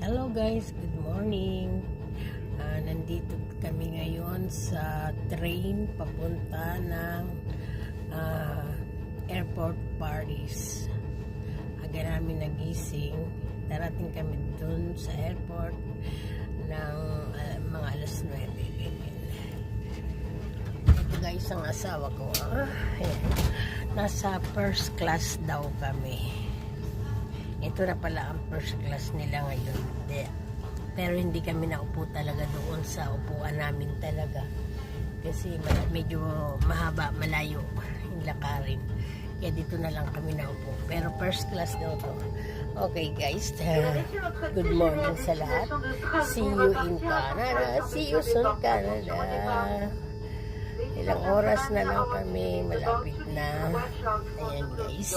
Hello guys, good morning. Nandito kami ngayon sa train papunta ng airport Paris. Aga namin nagising. Darating kami dun sa airport ng mga alas 9. Ito guys ang asawa ko. Nasa first class daw kami. Ito na pala ang first class nila ngayon. Pero hindi kami naupo talaga doon sa upuan namin talaga. Kasi medyo mahaba, malayo yung lakarin. Kaya dito na lang kami naupo. Pero first class daw to. Okay guys, good morning sa lahat. See you in Canada. See you soon Canada. Ilang oras na lang kami. Malapit na. Ayan guys.